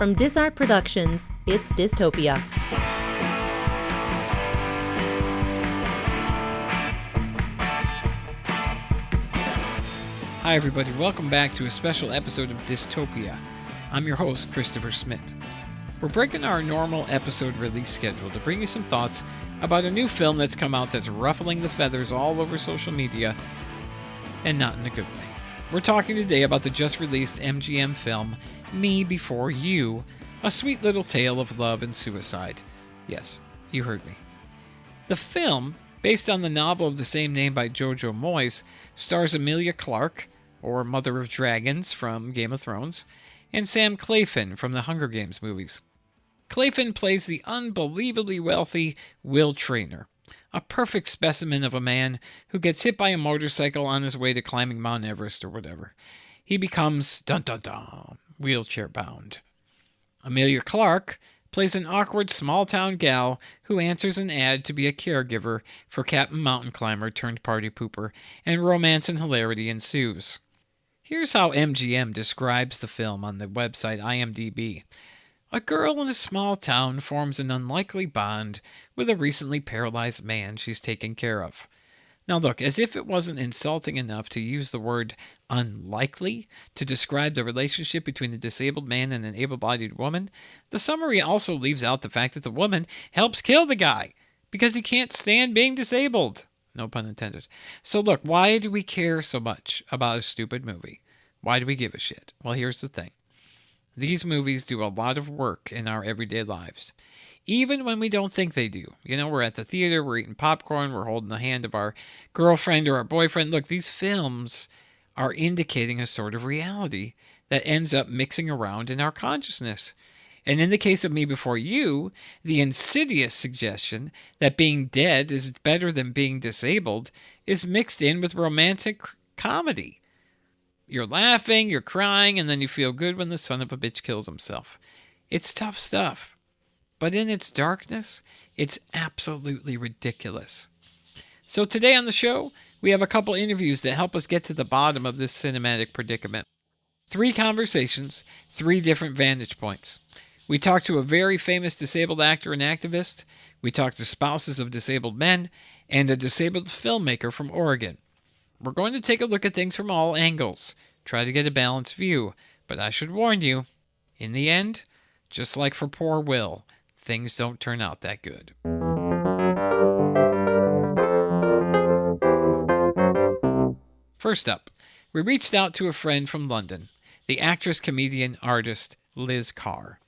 From DisArt Productions, it's DIStopia. Hi everybody, welcome back to a special episode of DIStopia. I'm your host, Christopher Smit. We're breaking our normal episode release schedule to bring you some thoughts about a new film that's come out that's ruffling the feathers all over social media, and not in a good way. We're talking today about the just-released MGM film, Me Before You, a sweet little tale of love and suicide. Yes, you heard me. The film, based on the novel of the same name by Jojo Moyes, stars Emilia Clarke, or Mother of Dragons from Game of Thrones, and Sam Claflin from the Hunger Games movies. Claflin plays the unbelievably wealthy Will Traynor, a perfect specimen of a man who gets hit by a motorcycle on his way to climbing Mount Everest or whatever. He becomes, dun-dun-dun, wheelchair-bound. Emilia Clarke plays an awkward small-town gal who answers an ad to be a caregiver for Captain Mountain Climber turned party pooper, and romance and hilarity ensues. Here's how MGM describes the film on the website IMDb. A girl in a small town forms an unlikely bond with a recently paralyzed man she's taking care of. Now look, as if it wasn't insulting enough to use the word unlikely to describe the relationship between a disabled man and an able-bodied woman, the summary also leaves out the fact that the woman helps kill the guy because he can't stand being disabled. No pun intended. So look, why do we care so much about a stupid movie? Why do we give a shit? Well, here's the thing. These movies do a lot of work in our everyday lives. Even when we don't think they do. You know, we're at the theater, we're eating popcorn, we're holding the hand of our girlfriend or our boyfriend. Look, these films are indicating a sort of reality that ends up mixing around in our consciousness. And in the case of Me Before You, the insidious suggestion that being dead is better than being disabled is mixed in with romantic comedy. You're laughing, you're crying, and then you feel good when the son of a bitch kills himself. It's tough stuff. But in its darkness, it's absolutely ridiculous. So today on the show, we have a couple interviews that help us get to the bottom of this cinematic predicament. 3 conversations, 3 different vantage points. We talked to a very famous disabled actor and activist. We talked to spouses of disabled men and a disabled filmmaker from Oregon. We're going to take a look at things from all angles, try to get a balanced view. But I should warn you, in the end, just like for poor Will, things don't turn out that good. First up, we reached out to a friend from London, the actress, comedian, artist Liz Carr.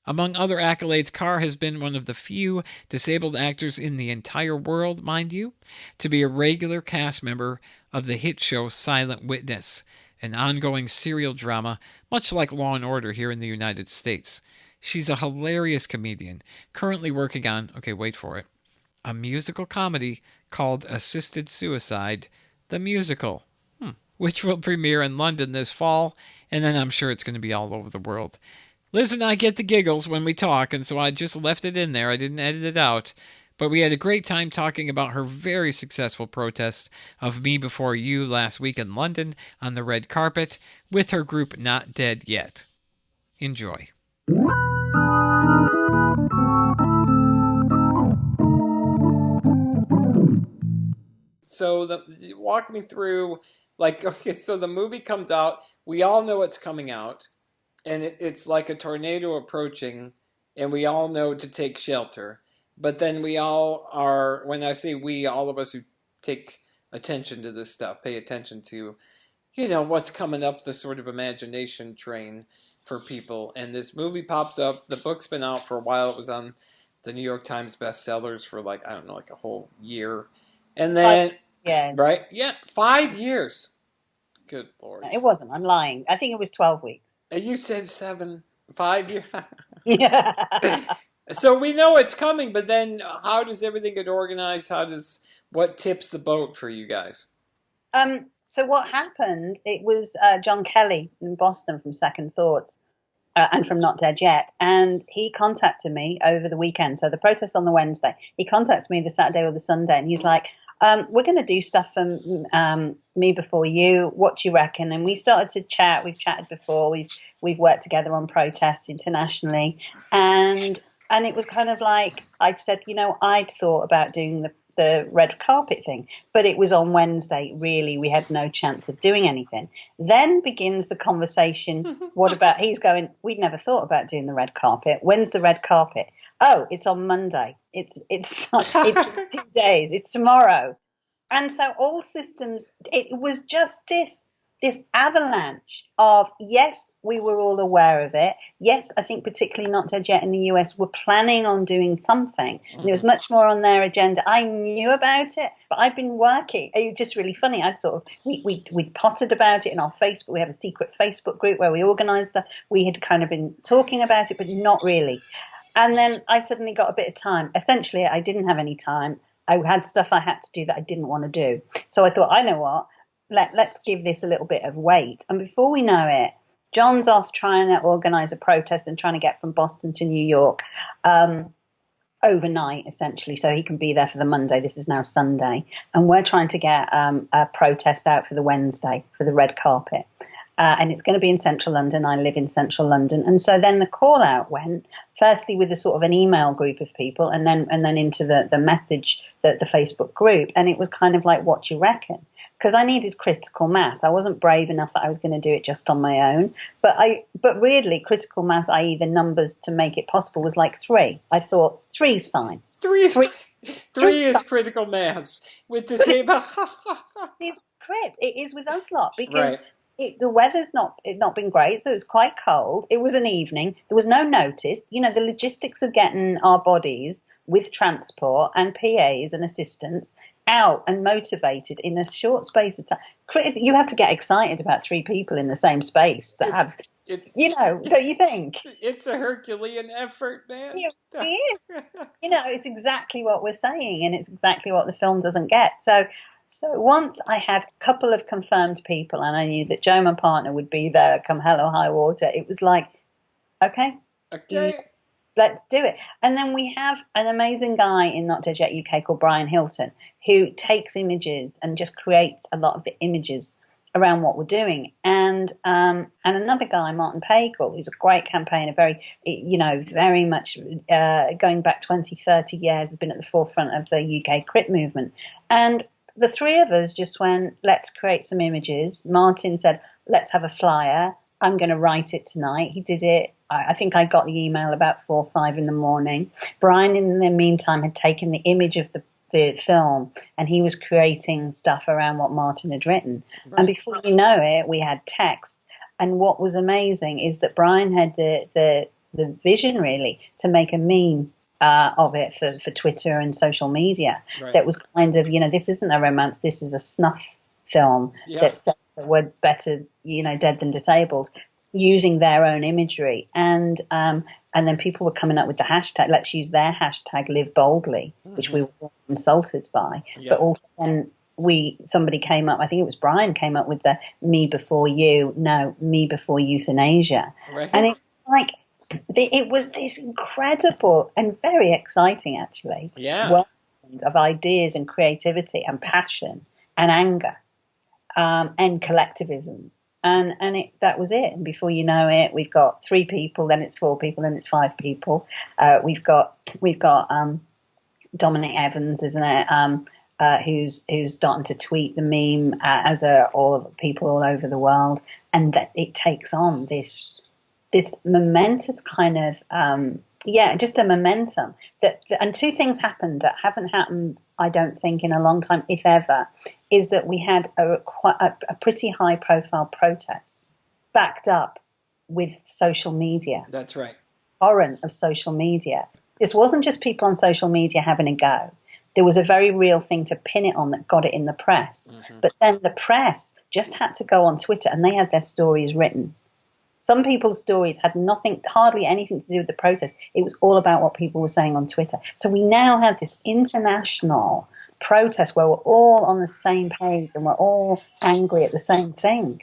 Among other accolades, Carr has been one of the few disabled actors in the entire world, mind you, to be a regular cast member of the hit show Silent Witness, an ongoing serial drama, much like Law & Order here in the United States. She's a hilarious comedian, currently working on, okay, wait for it, a musical comedy called Assisted Suicide, the Musical, which will premiere in London this fall, and then I'm sure it's going to be all over the world. Liz and I get the giggles when we talk, and so I just left it in there. I didn't edit it out. But we had a great time talking about her very successful protest of Me Before You last week in London on the red carpet with her group Not Dead Yet. Enjoy. So walk me through, okay, so the movie comes out. We all know it's coming out. And it's like a tornado approaching, and we all know to take shelter. But then we all are, when I say we, all of us who take attention to this stuff, pay attention to, what's coming up the sort of imagination train for people. And this movie pops up. The book's been out for a while. It was on the New York Times bestsellers for a whole year. And then, 5 years. Right? Yeah, 5 years. Good Lord. It wasn't. I'm lying. I think it was 12 weeks. And you said 5 years. Yeah. So we know it's coming, but then how does everything get organized? What tips the boat for you guys? So what happened, it was John Kelly in Boston from Second Thoughts and from Not Dead Yet. And he contacted me over the weekend. So the protest on the Wednesday. He contacts me the Saturday or the Sunday. And he's like, we're going to do stuff from Me Before You. What do you reckon? And we started to chat. We've chatted before. We've worked together on protests internationally, and it was kind of like I said, I'd thought about doing the red carpet thing, but it was on Wednesday. Really, we had no chance of doing anything. Then begins the conversation. What about? He's going. We'd never thought about doing the red carpet. When's the red carpet? Oh, it's on Monday. It's 2 days. It's tomorrow. And so all systems, it was just this avalanche of, yes, we were all aware of it. Yes, I think particularly Not Dead Yet in the US were planning on doing something. And it was much more on their agenda. I knew about it, but I'd been working. It was just really funny. I'd sort of, we'd pottered about it in our Facebook. We have a secret Facebook group where we organise stuff. We had kind of been talking about it, but not really. And then I suddenly got a bit of time. Essentially, I didn't have any time. I had stuff I had to do that I didn't want to do. So I thought, I know what, let's give this a little bit of weight. And before we know it, John's off trying to organise a protest and trying to get from Boston to New York overnight, essentially, so he can be there for the Monday. This is now Sunday. And we're trying to get a protest out for the Wednesday, for the red carpet. And it's going to be in central London. I live in central London. And so then the call out went, firstly with a sort of an email group of people, and then into the message, the Facebook group. And it was kind of like, what do you reckon? Because I needed critical mass. I wasn't brave enough that I was going to do it just on my own. But really, critical mass, i.e. the numbers to make it possible, was like 3. I thought 3's fine. Three is critical mass. With the same... It's great. It is with us lot, because... Right. The weather's not been great, so it's quite cold. It was an evening. There was no notice. The logistics of getting our bodies with transport and PAs and assistants out and motivated in a short space of time. You have to get excited about 3 people in the same space that have, don't you think? It's a Herculean effort, man. It is. It's exactly what we're saying, and it's exactly what the film doesn't get. So once I had a couple of confirmed people and I knew that Joe, my partner, would be there come hell or high water, it was like, okay, let's do it. And then we have an amazing guy in Not Dead Yet UK called Brian Hilton, who takes images and just creates a lot of the images around what we're doing. And another guy, Martin Pagel, who's a great campaigner, very much going back 20, 30 years, has been at the forefront of the UK CRIT movement. And the 3 of us just went, let's create some images. Martin said, let's have a flyer. I'm going to write it tonight. He did it. I think I got the email about 4 or 5 in the morning. Brian, in the meantime, had taken the image of the film, and he was creating stuff around what Martin had written. Right. And before you know it, we had text. And what was amazing is that Brian had the vision, really, to make a meme of it for Twitter and social media. Right. That was kind of, this isn't a romance, this is a snuff film that says that we're better, dead than disabled, using their own imagery. And then people were coming up with the hashtag, let's use their hashtag, Live Boldly, which we were insulted by. Yeah. But also then somebody came up, I think it was Brian, came up with the Me Before Euthanasia. Right. And it's like, it was this incredible and very exciting, actually, whirlwind of ideas and creativity and passion and anger and collectivism, and that was it. And before you know it, we've got 3 people, then it's 4 people, then it's 5 people. We've got Dominic Evans, isn't it? Who's starting to tweet the meme, as are all of the people all over the world, and that it takes on this momentous kind of, just a momentum. And 2 things happened that haven't happened, I don't think, in a long time, if ever, is that we had a pretty high-profile protest backed up with social media. That's right. Torrent of social media. This wasn't just people on social media having a go. There was a very real thing to pin it on that got it in the press. Mm-hmm. But then the press just had to go on Twitter, and they had their stories written. Some people's stories had hardly anything to do with the protest. It was all about what people were saying on Twitter. So we now have this international protest where we're all on the same page and we're all angry at the same thing.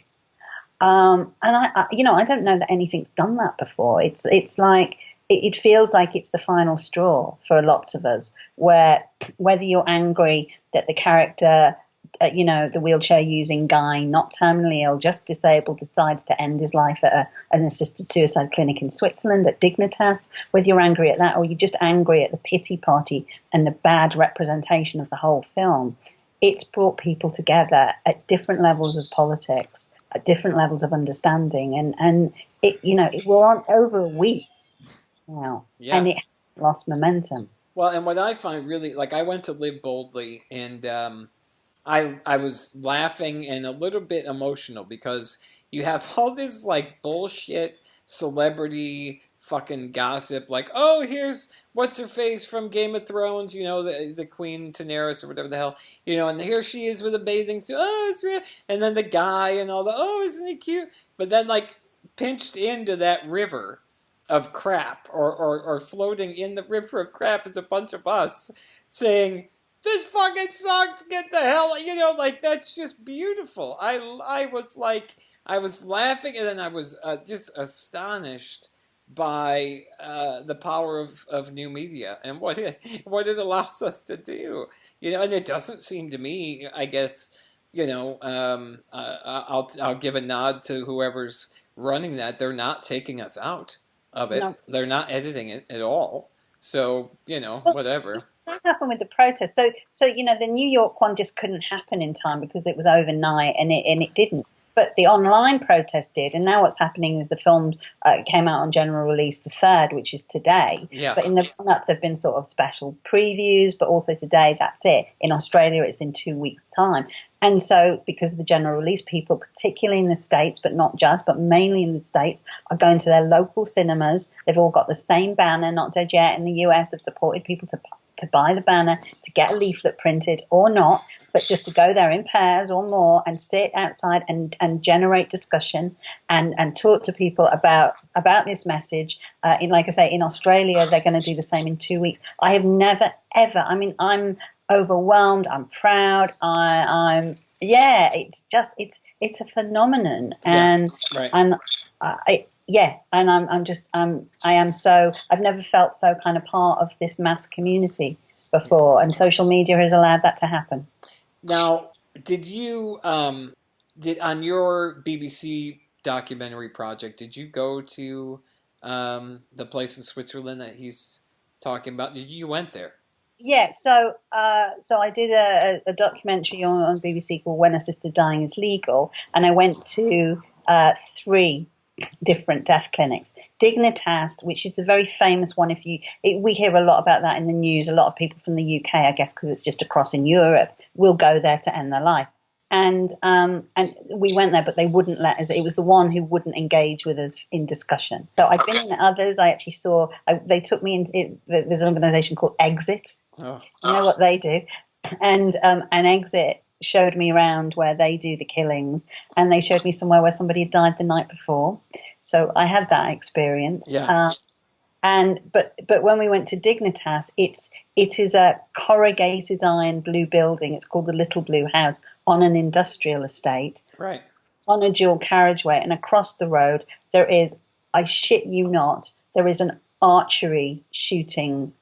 And I don't know that anything's done that before. It's like, it feels like it's the final straw for lots of us, where whether you're angry that the character, the wheelchair using guy, not terminally ill, just disabled, decides to end his life at an assisted suicide clinic in Switzerland at Dignitas. Whether you're angry at that or you're just angry at the pity party and the bad representation of the whole film, it's brought people together at different levels of politics, at different levels of understanding, and we're on over a week now, and it has lost momentum. Well, and what I find really, like, I went to Live Boldly, and I was laughing and a little bit emotional because you have all this, like, bullshit celebrity fucking gossip, like, oh, here's what's her face from Game of Thrones, the Queen Daenerys or whatever the hell, and here she is with a bathing suit, oh, it's real, and then the guy and all the, oh, isn't he cute? But then, like, pinched into that river of crap, or floating in the river of crap is a bunch of us saying, this fucking sucks, get the hell, like, that's just beautiful. I was laughing, and then I was just astonished by the power of new media and what it allows us to do, and it doesn't seem to me, I guess, I'll give a nod to whoever's running that. They're not taking us out of it. No. They're not editing it at all. So, whatever. That happened with the protest. So the New York one just couldn't happen in time because it was overnight, and it didn't. But the online protest did, and now what's happening is the film came out on general release the 3rd, which is today. Yeah. But in the run-up, there have been sort of special previews, but also today, that's it. In Australia, it's in 2 weeks' time. And so because of the general release, people, particularly in the States, but not just, but mainly in the States, are going to their local cinemas. They've all got the same banner. Not dead yet in the US have supported people to buy the banner, to get a leaflet printed or not, but just to go there in pairs or more and sit outside and generate discussion and talk to people about this message. Like I say, in Australia, they're going to do the same in 2 weeks. I have never, ever, I'm overwhelmed, I'm proud, it's a phenomenon. And, right. and I've never felt so kind of part of this mass community before, and social media has allowed that to happen. Now, did you, on your BBC documentary project, did you go to the place in Switzerland that he's talking about? You went there? Yeah, so I did a documentary on BBC called When Assisted Dying is Legal, and I went to 3 different death clinics. Dignitas, which is the very famous one. We hear a lot about that in the news. A lot of people from the UK, I guess, because it's just across in Europe, will go there to end their life. And we went there, but they wouldn't let us. It was the one who wouldn't engage with us in discussion. So I've been in others. I actually saw. They took me into. There's an organisation called Exit. Oh. You know what they do, and Exit showed me around where they do the killings, and they showed me somewhere where somebody had died the night before. So I had that experience. Yeah. But when we went to Dignitas, it is a corrugated iron blue building. It's called the Little Blue House on an industrial estate. Right. On a dual carriageway, and across the road there is, I shit you not, there is an archery shooting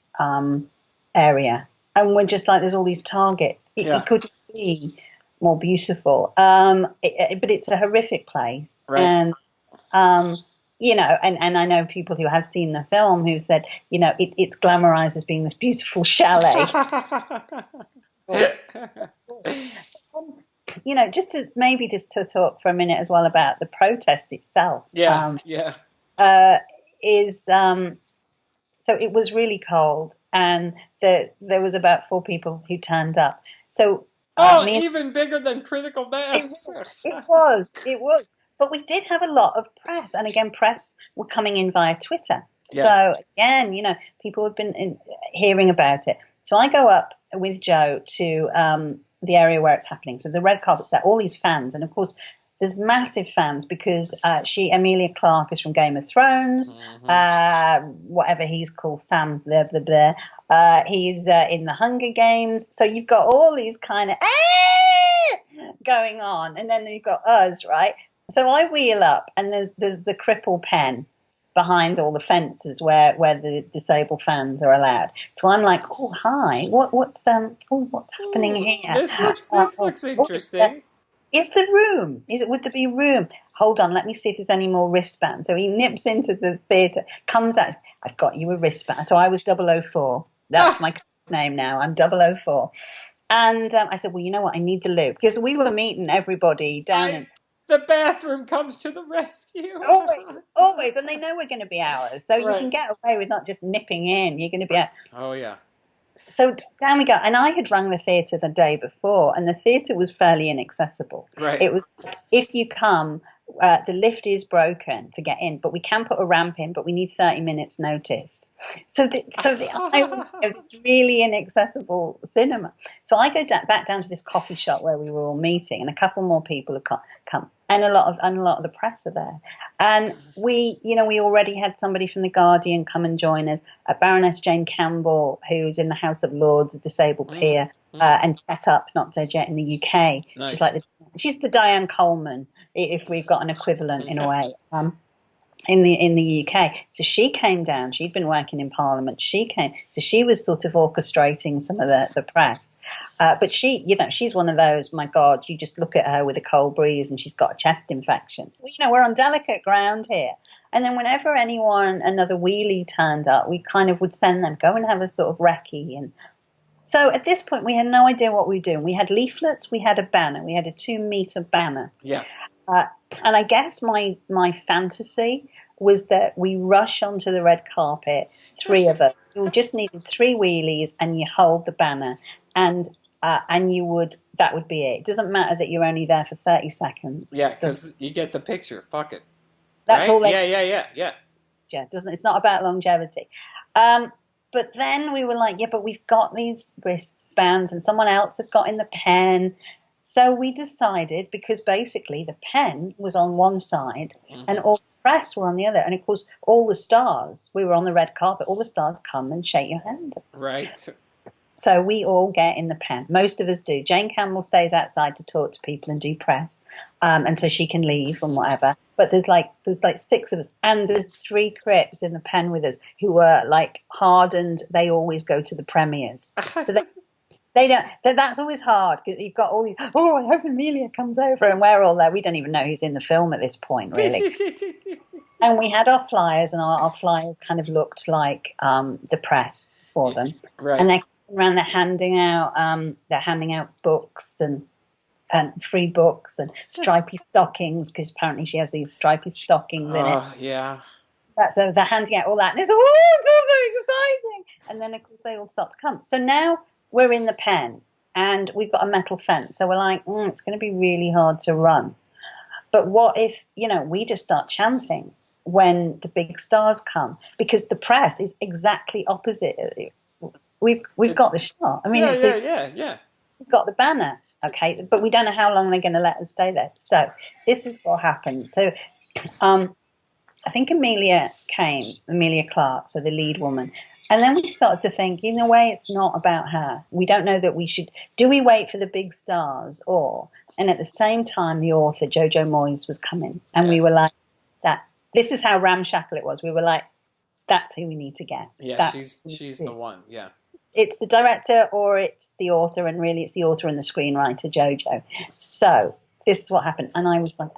area. And we're just like, there's all these targets. It couldn't be more beautiful. But it's a horrific place. Right. And, and I know people who have seen the film who said, it's glamorized as being this beautiful chalet. Just to talk for a minute as well about the protest itself. Yeah, So it was really cold, and there was about 4 people who turned up. So even bigger than critical mass. It was. But we did have a lot of press, and again, press were coming in via Twitter. Yeah. So again, people had been hearing about it. So I go up with Joe to the area where it's happening. So the red carpet's there, all these fans, and of course there's massive fans because Emilia Clarke is from Game of Thrones, whatever he's called, Sam blah blah blah. He's in the Hunger Games. So you've got all these kind of going on, and then you've got us, right? So I wheel up, and there's the cripple pen, behind all the fences where the disabled fans are allowed. So I'm like, oh hi, what's happening here? This looks interesting. Is the room? Would there be room? Hold on, let me see if there's any more wristbands. So he nips into the theatre, comes out. I've got you a wristband. So I was 004. That's my name now. I'm 004. And I said, well, you know what? I need the loo. Because we were meeting everybody down in... The bathroom comes to the rescue. Always. And they know we're going to be ours. So you can get away with not just nipping in. You're going to be out. Oh, yeah. So down we go. And I had rung the theatre the day before, and the theatre was fairly inaccessible. Right. It was, if you come, the lift is broken to get in, but we can put a ramp in, but we need 30 minutes notice. So it's really inaccessible cinema. So I go back down to this coffee shop where we were all meeting, and a couple more people have come. And a lot of the press are there. And we already had somebody from The Guardian come and join us. Baroness Jane Campbell, who's in the House of Lords, a disabled peer, and set up Not Dead Yet in the UK. Nice. She's the Diane Coleman, if we've got an equivalent in a way. In the UK. So she came down. She'd been working in Parliament. She came. So she was sort of orchestrating some of the press. But she's one of those, my God, you just look at her with a cold breeze and she's got a chest infection. We're on delicate ground here. And then whenever another wheelie turned up, we kind of would send them, go and have a sort of recce. And so at this point, we had no idea what we were doing. We had leaflets. We had a banner. We had a 2-meter banner. Yeah. And I guess my fantasy was that we rush onto the red carpet, 3 of us. You just needed 3 wheelies, and you hold the banner, and that would be it. It doesn't matter that you're only there for 30 seconds. Yeah, because you get the picture. Fuck it. That's right? all. Yeah. Yeah, it's not about longevity. But then we were like, yeah, but we've got these wristbands, and someone else had got in the pen. So we decided, because basically the pen was on one side and all the press were on the other. And of course, all the stars, we were on the red carpet, all the stars come and shake your hand. Right. So we all get in the pen. Most of us do. Jane Campbell stays outside to talk to people and do press. And so she can leave and whatever. But there's like 6 of us. And there's 3 Crips in the pen with us who are like hardened. They always go to the premieres. So they don't. That's always hard because you've got all these. Oh, I hope Amelia comes over, and we're all there. We don't even know who's in the film at this point, really. And we had our flyers, and our flyers kind of looked like the press for them. Right. And they're around. They're handing out books and free books and stripy stockings, because apparently she has these stripy stockings in it. Oh, yeah. They're handing out all that, and it's all so exciting. And then of course they all start to come. So now we're in the pen, and we've got a metal fence. So we're like, it's going to be really hard to run. But what if, we just start chanting when the big stars come? Because the press is exactly opposite. We've got the shot. I mean, yeah. We've got the banner, okay? But we don't know how long they're going to let us stay there. So this is what happened. So I think Amelia Clark, so the lead woman. And then we started to think, in a way, it's not about her. We don't know that we should. Do we wait for the big stars? And at the same time, the author, Jojo Moyes, was coming. And we were like, this is how ramshackle it was. We were like, that's who we need to get. Yeah, she's the one, yeah. It's the director or it's the author, and really it's the author and the screenwriter, Jojo. So this is what happened. And I was like,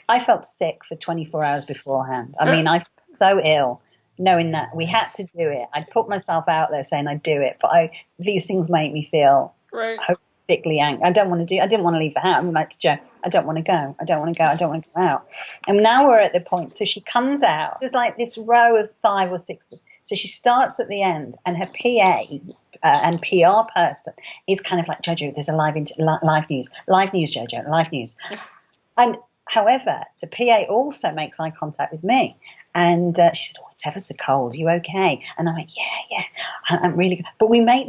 I felt sick for 24 hours beforehand. I mean, I felt so ill, knowing that we had to do it. I'd put myself out there saying I'd do it, but these things make me feel horrifically angry. I didn't want to leave the house. I'm like to Joe, I don't want to go. I don't want to go. I don't want to go out. And now we're at the point. So she comes out. There's like this row of 5 or 6. So she starts at the end, and her PA and PR person is kind of like, Jojo, there's a live news, Jojo, live news. And however, the PA also makes eye contact with me. And she said, it's ever so cold. Are you okay? And I went, yeah, I'm really good. But we have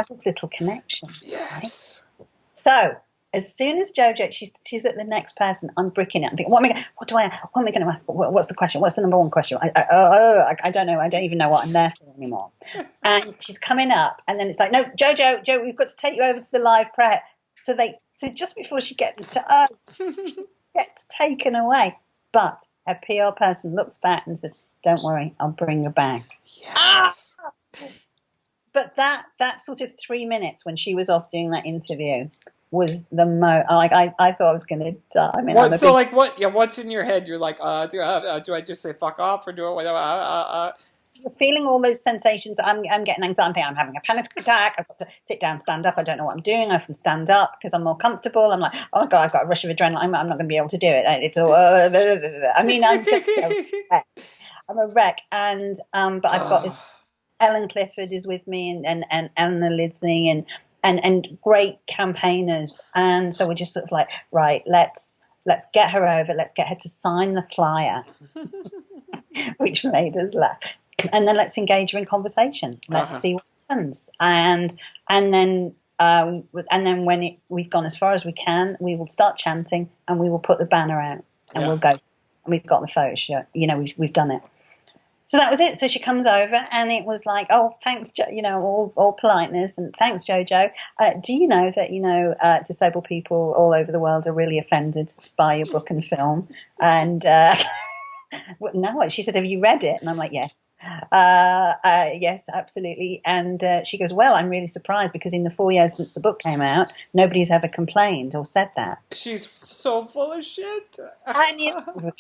this little connection. Yes. Right? So as soon as Jojo, she's at the next person, I'm bricking it. I'm thinking, what am I going to ask? What's the question? What's the number one question? I don't know. I don't even know what I'm there for anymore. And she's coming up, and then it's like, no, Jojo, we've got to take you over to the live prep. So just before she gets to us, she gets taken away. But a PR person looks back and says, don't worry, I'll bring her back. Yes. But that sort of 3 minutes when she was off doing that interview was the I thought I was going to die. I mean, What? So like what? Yeah. What's in your head? You're like, do I just say fuck off or do I? You're feeling all those sensations. I'm getting anxiety. I'm having a panic attack. I've got to sit down, stand up. I don't know what I'm doing. I often stand up because I'm more comfortable. I'm like, oh my God, I've got a rush of adrenaline. I'm not going to be able to do it. It's all. I mean, I'm just I'm a wreck. And but I've got this. Ellen Clifford is with me, and Anna Lidsey, and great campaigners. And so we're just sort of like, right, let's get her over. Let's get her to sign the flyer, which made us laugh. And then let's engage her in conversation. Let's see what happens. And then when we've gone as far as we can, we will start chanting and we will put the banner out and we'll go. And we've got the photo shoot. We've done it. So that was it. So she comes over and it was like, oh, thanks, all politeness and thanks, Jojo. Do you know that, disabled people all over the world are really offended by your book and film? And no, she said, have you read it? And I'm like, yes. Yes, absolutely. And she goes, well, I'm really surprised because in the 4 years since the book came out, nobody's ever complained or said that. She's so full of shit. And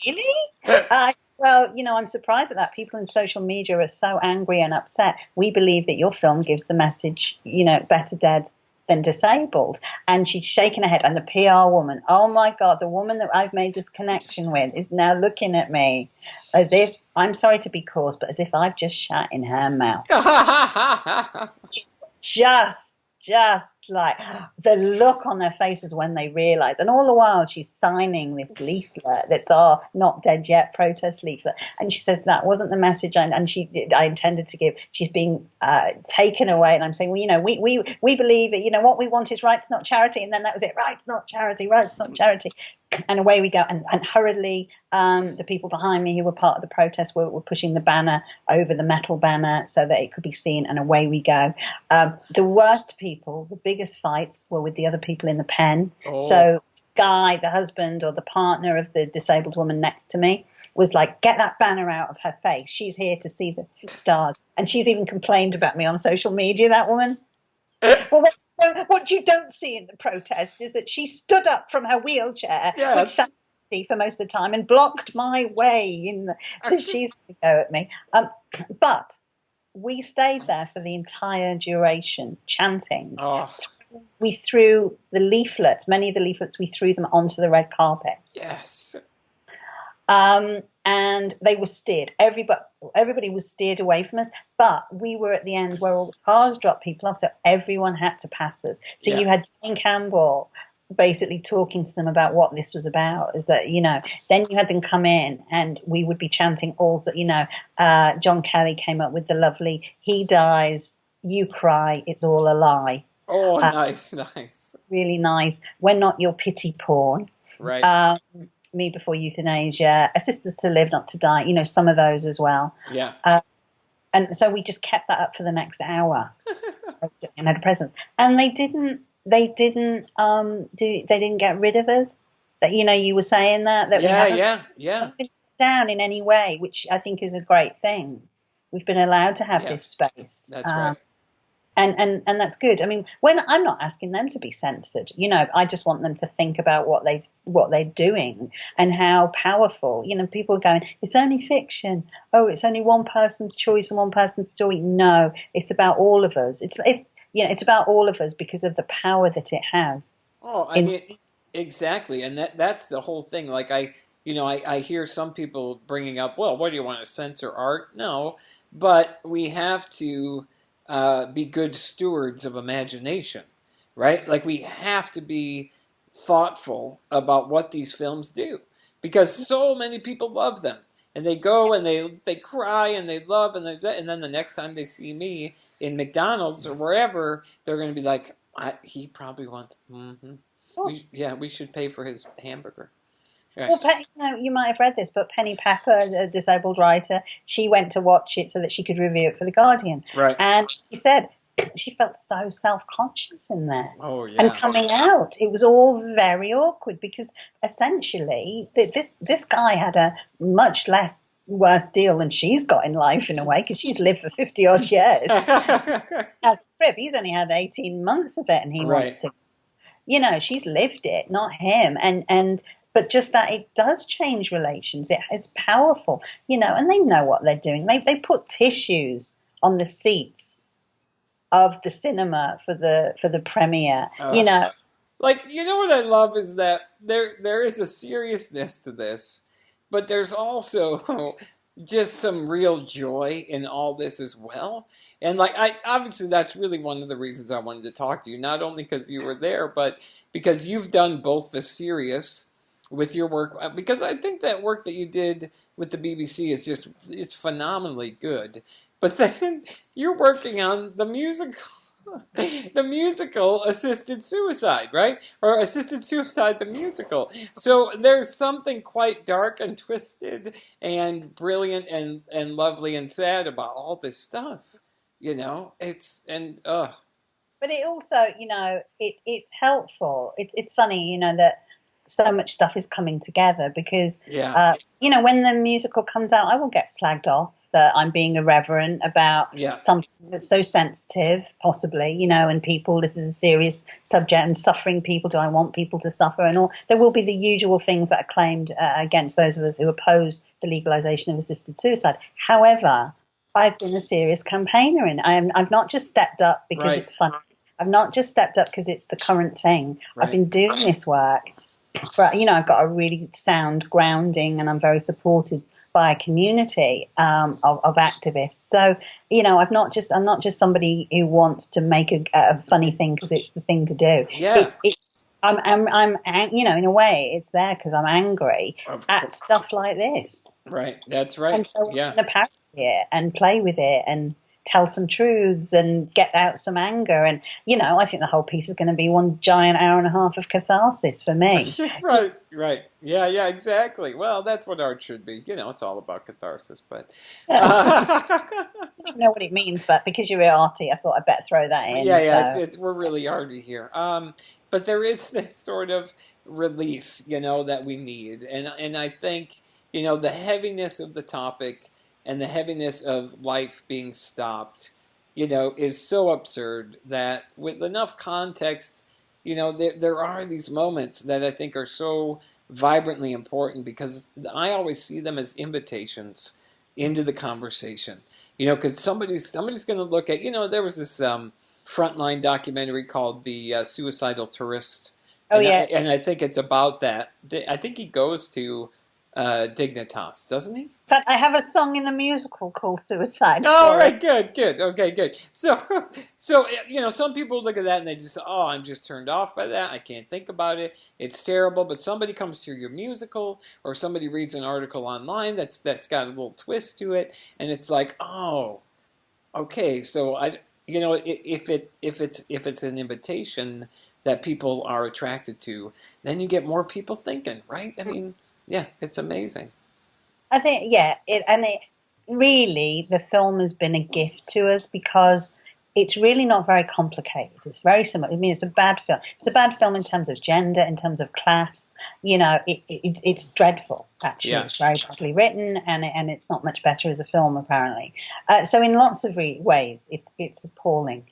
really? Well, I'm surprised at that. People in social media are so angry and upset. We believe that your film gives the message, better dead than disabled. And she's shaking her head. And the PR woman, oh my God, the woman that I've made this connection with is now looking at me as if, I'm sorry to be coarse, but as if I've just shat in her mouth. It's just like the look on their faces when they realize, and all the while she's signing this leaflet that's our Not Dead Yet protest leaflet, and she says that wasn't the message I intended to give. She's being taken away, and I'm saying, well, we believe that what we want is rights, not charity, and then that was it, rights, not charity, rights, not charity. And away we go. And hurriedly, the people behind me who were part of the protest were pushing the banner over the metal banner so that it could be seen. And away we go. The worst people, the biggest fights were with the other people in the pen. Oh. So Guy, the husband or the partner of the disabled woman next to me, was like, get that banner out of her face. She's here to see the stars. And she's even complained about me on social media, that woman. Well, what you don't see in the protest is that she stood up from her wheelchair, which sat for most of the time, and blocked my way so she's going to go at me. But we stayed there for the entire duration, chanting. Oh. We threw the leaflets, many of the leaflets, we threw them onto the red carpet. Yes. And they were steered. Everybody was steered away from us, but we were at the end where all the cars dropped people off, so everyone had to pass us. So you had Jane Campbell basically talking to them about what this was about, is that, then you had them come in and we would be chanting also, John Kelly came up with the lovely, he dies, you cry, it's all a lie. Oh, nice. Really nice. We're not your pity porn. Right. Me Before Euthanasia, A Sisters to Live, Not to Die, some of those as well. Yeah. And so we just kept that up for the next hour and had a presence. And they didn't get rid of us. That, you were saying that we haven't been down in any way, which I think is a great thing. We've been allowed to have this space. That's right. And that's good. I mean, when I'm not asking them to be censored, I just want them to think about what they're doing and how powerful. People are going, it's only fiction. Oh, it's only one person's choice and one person's story. No, it's about all of us. It's about all of us because of the power that it has. Oh, I mean, exactly, and that's the whole thing. Like I hear some people bringing up, well, what do you want to censor art? No, but we have to. Be good stewards of imagination, right? Like we have to be thoughtful about what these films do because so many people love them and they go and they cry and they love and then the next time they see me in McDonald's or wherever, they're going to be like, he probably wants, we should pay for his hamburger. Right. Well, you might have read this, but Penny Pepper, a disabled writer, she went to watch it so that she could review it for The Guardian. Right. And she said she felt so self-conscious in there. Oh, yeah. And coming out, it was all very awkward because essentially this guy had a much less worse deal than she's got in life in a way, because she's lived for 50 odd years. As Fripp, he's only had 18 months of it, and he Right. wants to, she's lived it, not him. But just that it does change relations. It's powerful, and they know what they're doing. They put tissues on the seats of the cinema for the premiere, Like, what I love is that there is a seriousness to this, but there's also just some real joy in all this as well. And like, obviously that's really one of the reasons I wanted to talk to you, not only because you were there, but because you've done both the serious with your work, because I think that work that you did with the BBC is it's phenomenally good. But then you're working on the musical Assisted Suicide, right? Or Assisted Suicide the musical. So there's something quite dark and twisted and brilliant and lovely and sad about all this stuff. But it also, it's helpful. It's funny, that so much stuff is coming together, because, when the musical comes out, I will get slagged off that I'm being irreverent about something that's so sensitive, possibly, and people, this is a serious subject, and suffering people, do I want people to suffer, and all. There will be the usual things that are claimed against those of us who oppose the legalization of assisted suicide. However, I've been a serious campaigner, and I've not just stepped up because it's fun. I've not just stepped up because it's the current thing. Right. I've been doing this work for, I've got a really sound grounding, and I'm very supported by a community of activists. So, I'm not just somebody who wants to make a funny thing because it's the thing to do. Yeah. I'm in a way, it's there because I'm angry at stuff like this. Right. That's right. And so I'm going to parody it and play with it and tell some truths and get out some anger. And, I think the whole piece is going to be one giant hour and a half of catharsis for me. Right. Yeah, exactly. Well, that's what art should be. It's all about catharsis, but... I don't know what it means, but because you're arty, I thought I'd better throw that in. Yeah, we're really arty here. But there is this sort of release, that we need. And I think, the heaviness of the topic and the heaviness of life being stopped, is so absurd that with enough context, there are these moments that I think are so vibrantly important, because I always see them as invitations into the conversation. Because somebody's going to look at, there was this Frontline documentary called The Suicidal Tourist. And I think it's about that. I think he goes to Dignitas, doesn't he? In fact, I have a song in the musical called Suicide. Oh, right, good. Okay, good. So some people look at that and they just say, oh, I'm just turned off by that. I can't think about it. It's terrible. But somebody comes to your musical, or somebody reads an article online that's got a little twist to it, and it's like, oh, okay. So if it's an invitation that people are attracted to, then you get more people thinking, right? I mean, yeah, it's amazing. I think, really, the film has been a gift to us because it's really not very complicated. It's very simple. I mean, it's a bad film. It's a bad film in terms of gender, in terms of class. It's dreadful, actually. Yeah. It's very badly written, and it's not much better as a film, apparently. So in lots of ways, it's appalling.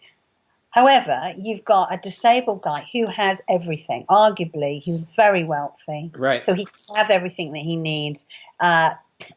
However, you've got a disabled guy who has everything. Arguably, he's very wealthy. Right. So he can have everything that he needs.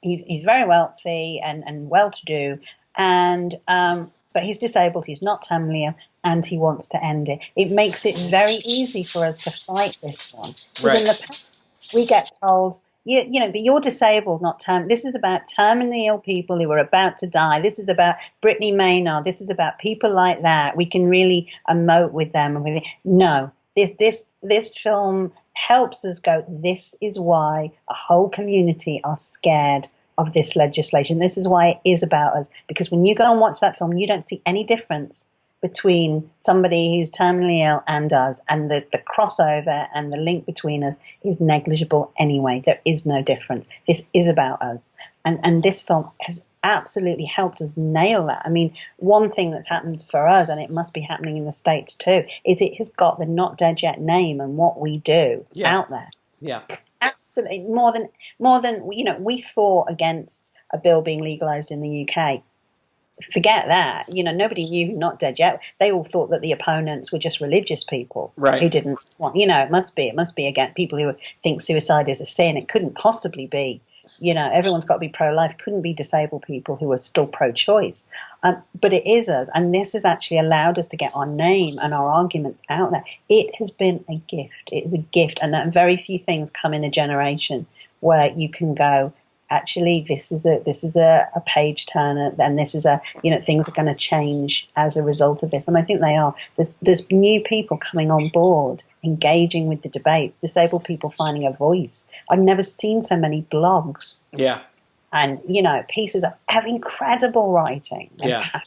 He's very wealthy and well-to-do, but he's disabled, he's not terminally ill, and he wants to end it. It makes it very easy for us to fight this one. Because in the past, we get told, but you're disabled, not terminally. This is about terminally ill people who are about to die. This is about Brittany Maynard. This is about people like that. We can really emote with them. No, this film helps us go, this is why a whole community are scared of this legislation. This is why it is about us. Because when you go and watch that film, you don't see any difference between somebody who's terminally ill and us. And the crossover and the link between us is negligible anyway. There is no difference. This is about us. And this film has absolutely helped us nail that. I mean, one thing that's happened for us, and it must be happening in the States too, is it has got the Not Dead Yet name and what we do out there. Yeah. Absolutely. More than we fought against a bill being legalized in the UK. Forget that. Nobody knew Not Dead Yet. They all thought that the opponents were just religious people Right. who didn't want, it must be again, people who think suicide is a sin. It couldn't possibly be. Everyone's got to be pro-life. Couldn't be disabled people who are still pro-choice. But it is us. And this has actually allowed us to get our name and our arguments out there. It has been a gift. It is a gift. And very few things come in a generation where you can go, actually, this is a page turner, and this is things are going to change as a result of this. And I think they are. There's new people coming on board, engaging with the debates, disabled people finding a voice. I've never seen so many blogs. Yeah. And, pieces of incredible writing and passion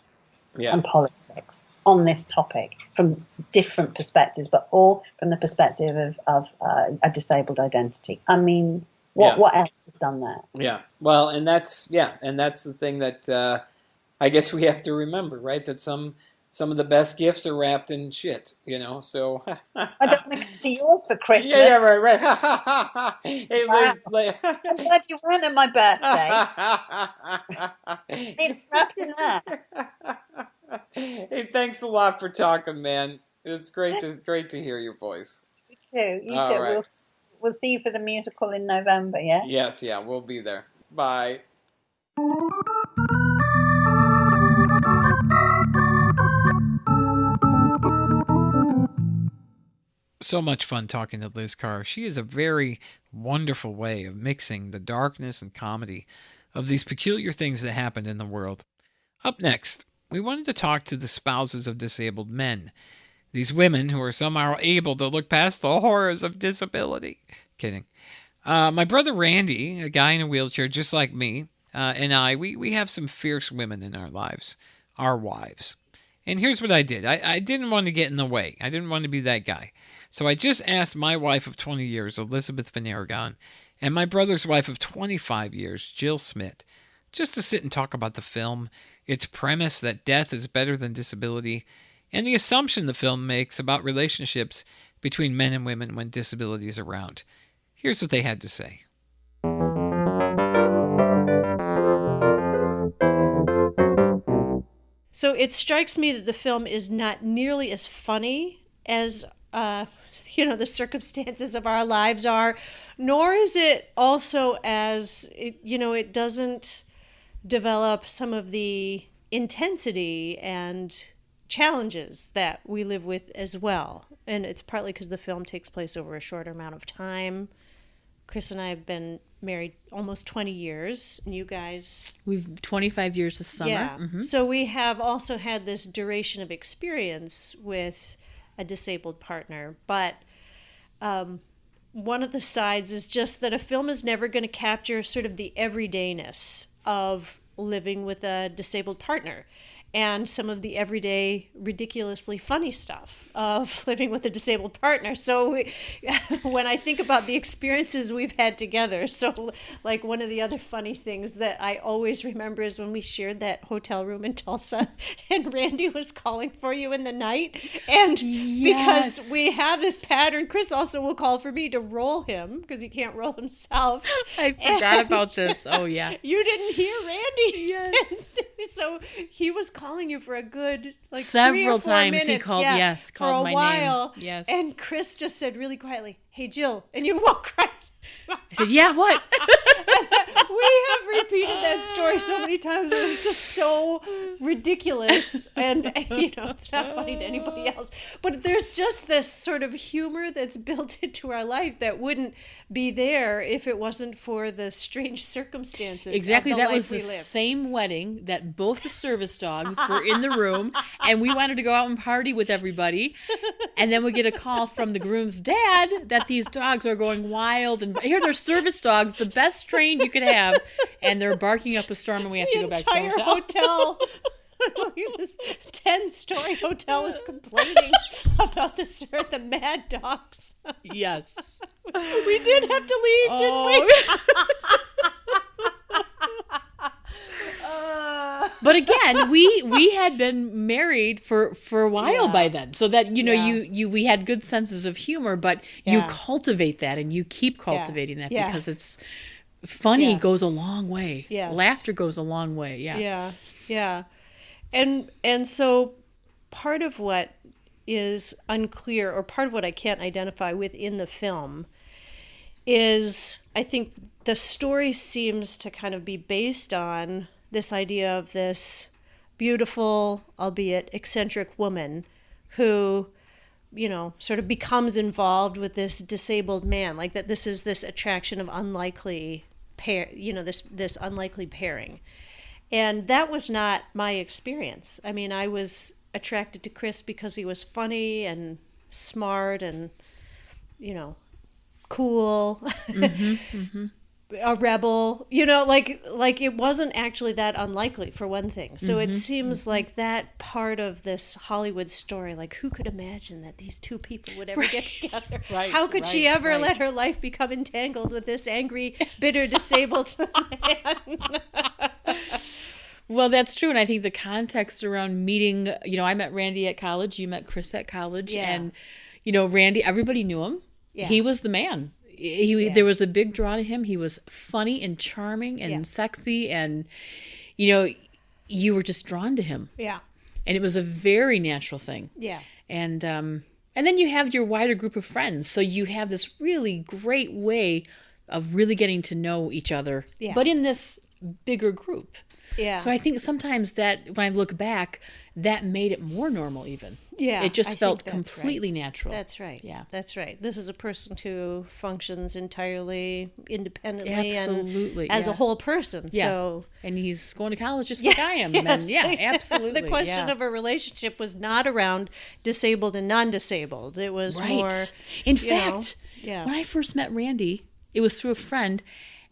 and politics on this topic from different perspectives, but all from the perspective of a disabled identity. I mean, what else has done that? Yeah. Well, and that's the thing that I guess we have to remember, right? That some of the best gifts are wrapped in shit, so. I don't want to come to yours for Christmas. Yeah, right. Hey, Liz. I'm glad you went on my birthday. It's wrapped in that. Hey, thanks a lot for talking, man. It's great to hear your voice. You too. All right. We'll see you for the musical in November, yeah? Yes, we'll be there. Bye. So much fun talking to Liz Carr. She has a very wonderful way of mixing the darkness and comedy of these peculiar things that happen in the world. Up next, we wanted to talk to the spouses of disabled men. These women who are somehow able to look past the horrors of disability. Kidding. My brother Randy, a guy in a wheelchair just like me, and we have some fierce women in our lives, our wives. And here's what I did. I didn't want to get in the way. I didn't want to be that guy. So I just asked my wife of 20 years, Elizabeth Van Aragon, and my brother's wife of 25 years, Jill Smit, just to sit and talk about the film, its premise that death is better than disability, and the assumption the film makes about relationships between men and women when disability is around. Here's what they had to say. So it strikes me that the film is not nearly as funny as the circumstances of our lives are, nor is it also as it doesn't develop some of the intensity and challenges that we live with as well. And it's partly because the film takes place over a shorter amount of time. Chris and I have been married almost 20 years, and you guys... We've 25 years this summer. Yeah. Mm-hmm. So we have also had this duration of experience with a disabled partner. But one of the sides is just that a film is never going to capture sort of the everydayness of living with a disabled partner and some of the everyday ridiculously funny stuff of living with a disabled partner. So when I think about the experiences we've had together, so like one of the other funny things that I always remember is when we shared that hotel room in Tulsa and Randy was calling for you in the night. And because we have this pattern, Chris also will call for me to roll him because he can't roll himself. I forgot about this. Oh, yeah. You didn't hear Randy? Yes. So he was calling you for a good several 3 or 4 times minutes, he called for a my while. name. Yes. And Chris just said really quietly, "Hey Jill," and you woke right. I said, "Yeah, what?" We have repeated that story so many times. It was just so ridiculous, and it's not funny to anybody else. But there's just this sort of humor that's built into our life that wouldn't be there if it wasn't for the strange circumstances. Exactly. Of the That life was the we live. same wedding that both the service dogs were in the room, and we wanted to go out and party with everybody. And then we get a call from the groom's dad that these dogs are going wild, and here they're service dogs, the best trained you could have, and they're barking up a storm, and we have to go back to the entire hotel. This 10-story hotel is complaining about the mad dogs. Yes. We did have to leave, didn't we? But again, we had been married for a while by then, so that we had good senses of humor. But you cultivate that, and you keep cultivating that because funny Yeah. goes a long way. Yes. Laughter goes a long way. Yeah. Yeah, yeah. And so part of what is unclear, or part of what I can't identify within the film, is I think the story seems to kind of be based on this idea of this beautiful, albeit eccentric woman who, you know, sort of becomes involved with this disabled man, like that this is this attraction of unlikely pair, you know, this unlikely pairing. And that was not my experience. I mean, I was attracted to Chris because he was funny and smart and, you know, cool, a rebel, you know, like it wasn't actually that unlikely, for one thing. So it seems like that part of this Hollywood story, like who could imagine that these two people would ever get together? How could she ever let her life become entangled with this angry, bitter, disabled man? Well, that's true. And I think the context around meeting, you know, I met Randy at college, you met Chris at college. Yeah. And, you know, Randy, everybody knew him. Yeah. He was the man. There was a big draw to him. He was funny and charming and sexy. And, you know, you were just drawn to him. Yeah. And it was a very natural thing. Yeah. And then you have your wider group of friends. So you have this really great way of really getting to know each other, but in this bigger group. Yeah. So I think sometimes that, when I look back, that made it more normal even. Yeah. It just I felt think that's completely right. natural. That's right. Yeah. That's right. This is a person who functions entirely independently Absolutely, and as a yeah. whole person. Yeah. So And he's going to college just like I am. And absolutely. the question of a relationship was not around disabled and non-disabled. It was more, In you know, fact, yeah. when I first met Randy, it was through a friend,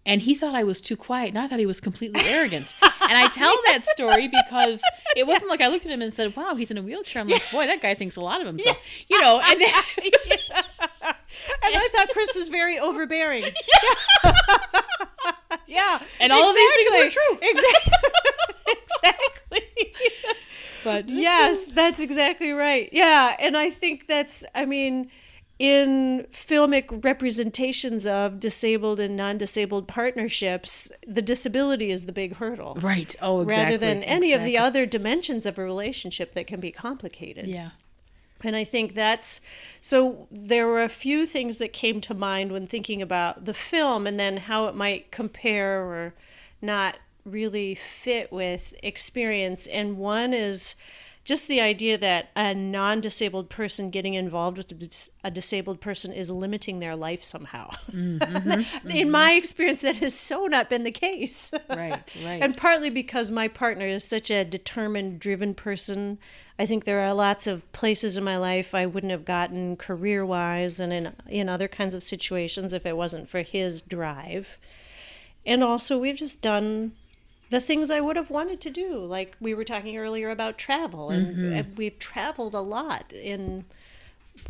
and he thought I was too quiet, and I thought he was completely arrogant. And I tell that story because it wasn't like I looked at him and said, wow, he's in a wheelchair. I'm like, boy, that guy thinks a lot of himself. You know, and and I thought Chris was very overbearing. Yeah. And all of these things were true. Exactly. But Yes, that's exactly right. Yeah, and I think that's, I mean, in filmic representations of disabled and non-disabled partnerships, the disability is the big hurdle. Right. Oh, exactly. Rather than any of the Exactly. other dimensions of a relationship that can be complicated. Yeah. And I think that's, so there were a few things that came to mind when thinking about the film and then how it might compare or not really fit with experience. And one is just the idea that a non-disabled person getting involved with a disabled person is limiting their life somehow. In my experience, that has so not been the case. Right. And partly because my partner is such a determined, driven person. I think there are lots of places in my life I wouldn't have gotten career-wise and in other kinds of situations if it wasn't for his drive. And also, we've just done the things I would have wanted to do. Like we were talking earlier about travel, and we've traveled a lot in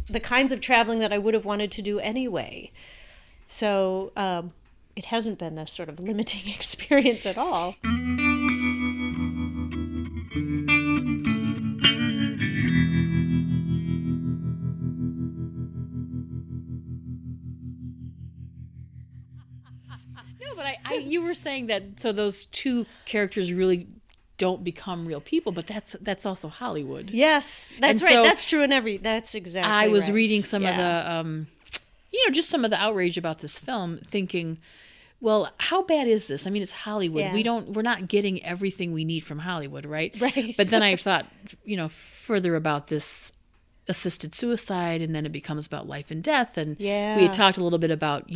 the kinds of traveling that I would have wanted to do anyway. So it hasn't been this sort of limiting experience at all. No, but you were saying that, so those two characters really don't become real people, but that's also Hollywood. Yes, that's And right. so That's true in that's exactly I was right. reading some of Yeah. the, just some of the outrage about this film, thinking, well, how bad is this? I mean, it's Hollywood. Yeah. We're not getting everything we need from Hollywood, right? Right. But then I thought, further about this assisted suicide, and then it becomes about life and death. And we had talked a little bit about,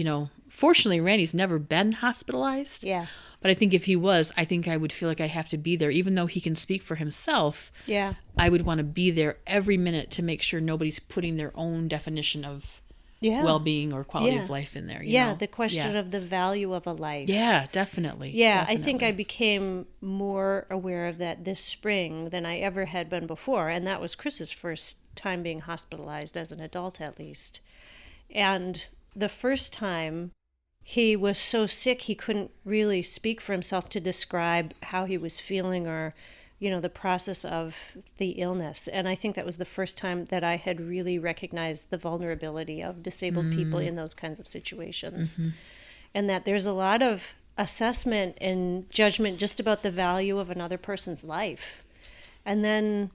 fortunately, Randy's never been hospitalized. Yeah. But I think if he was, I think I would feel like I have to be there. Even though he can speak for himself, Yeah. I would want to be there every minute to make sure nobody's putting their own definition of Yeah. well-being or quality Yeah. of life in there. Yeah, the question of the value of a life. Yeah, definitely. Yeah, I think definitely. I became more aware of that this spring than I ever had been before. And that was Chris's first time being hospitalized as an adult, at least. And the first time, he was so sick he couldn't really speak for himself to describe how he was feeling or, the process of the illness. And I think that was the first time that I had really recognized the vulnerability of disabled people in those kinds of situations. and that there's a lot of assessment and judgment just about the value of another person's life. And then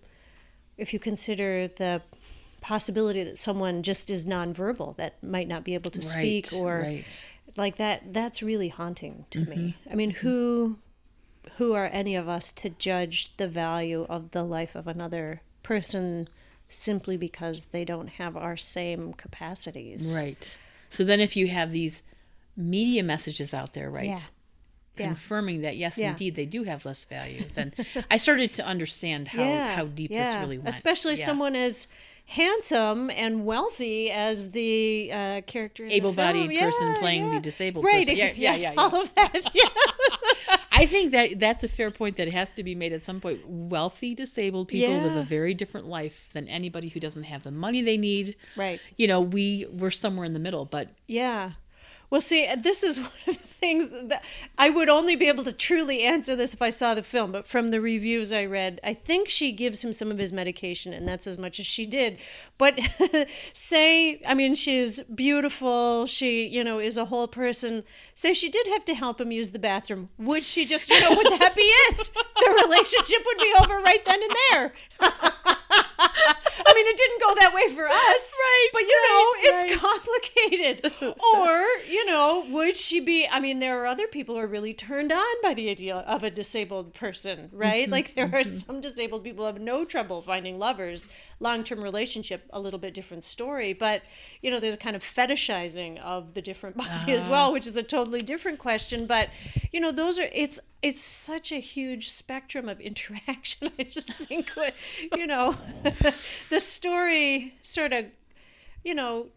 if you consider the possibility that someone just is nonverbal, that might not be able to speak, or like that's really haunting to me. I mean, who are any of us to judge the value of the life of another person simply because they don't have our same capacities? Right. So then if you have these media messages out there, right? Yeah. Confirming that, yes, indeed, they do have less value, then I started to understand how deep this really went. Especially someone as handsome and wealthy as the character in able-bodied the film. person playing the disabled right, person. Yes, all of that. Yeah. I think that's a fair point that has to be made at some point. Wealthy disabled people live a very different life than anybody who doesn't have the money they need. Right. You know, we're somewhere in the middle, but yeah. Well, see, this is one of the things that I would only be able to truly answer this if I saw the film. But from the reviews I read, I think she gives him some of his medication, and that's as much as she did. But she's beautiful. She, is a whole person. Say she did have to help him use the bathroom. Would she just, would that be it? The relationship would be over right then and there. I mean, it didn't go that way for us. Right. But, it's complicated. Or, would she be, there are other people who are really turned on by the idea of a disabled person, right? Like there are some disabled people who have no trouble finding lovers. Long-term relationship, a little bit different story. But, there's a kind of fetishizing of the different body as well, which is a totally different question. But, it's such a huge spectrum of interaction. I just think, the story sort of,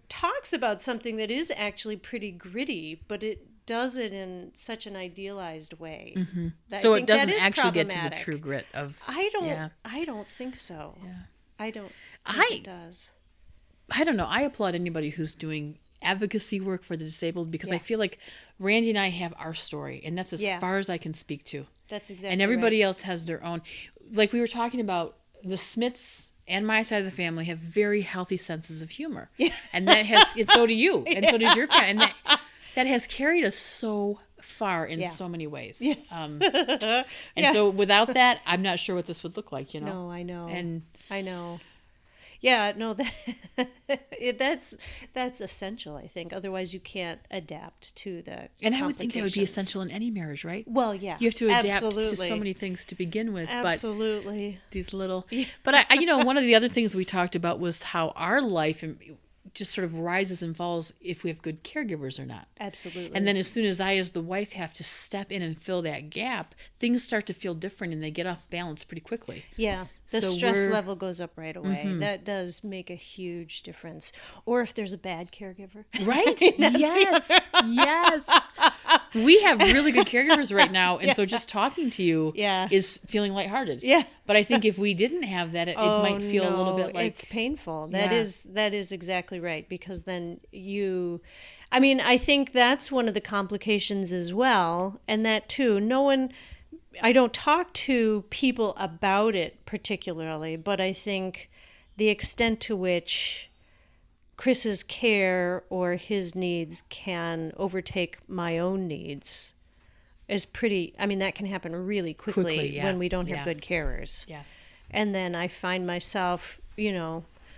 talks about something that is actually pretty gritty, but it does it in such an idealized way. So it doesn't actually get to the true grit of. I don't think so. Yeah. I don't think it does. I don't know. I applaud anybody who's doing advocacy work for the disabled, because I feel like Randy and I have our story, and that's as far as I can speak to. That's exactly And everybody else has their own. Like we were talking about, the Smits and my side of the family have very healthy senses of humor. Yeah. And that has, and so do you, and so does your family. And that has carried us so far in so many ways. Yeah. So without that, I'm not sure what this would look like, No, I know. And I know. Yeah, no, that's essential, I think. Otherwise, you can't adapt to the And I would think that would be essential in any marriage, right? Well, yeah. You have to adapt to so many things to begin with. Absolutely. But these little... But, one of the other things we talked about was how our life just sort of rises and falls if we have good caregivers or not. Absolutely. And then as soon as I, as the wife, have to step in and fill that gap, things start to feel different and they get off balance pretty quickly. Yeah. The stress level goes up right away. That does make a huge difference. Or if there's a bad caregiver. Right? Yes. Yes. We have really good caregivers right now. And so just talking to you is feeling lighthearted. Yeah. But I think if we didn't have that, it might feel a little bit like... It's painful. That is exactly right. Because then I think that's one of the complications as well. And that too, I don't talk to people about it particularly, but I think the extent to which Chris's care or his needs can overtake my own needs is pretty, that can happen really quickly when we don't have good carers. Yeah. And then I find myself,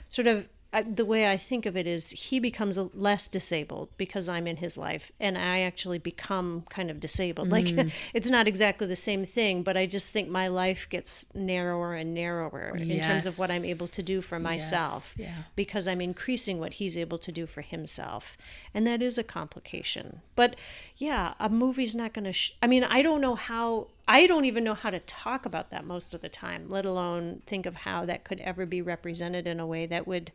sort of, the way I think of it is he becomes less disabled because I'm in his life, and I actually become kind of disabled. Like, it's not exactly the same thing, but I just think my life gets narrower and narrower in terms of what I'm able to do for myself, because I'm increasing what he's able to do for himself. And that is a complication. But a movie's not going to, I don't even know how to talk about that most of the time, let alone think of how that could ever be represented in a way that would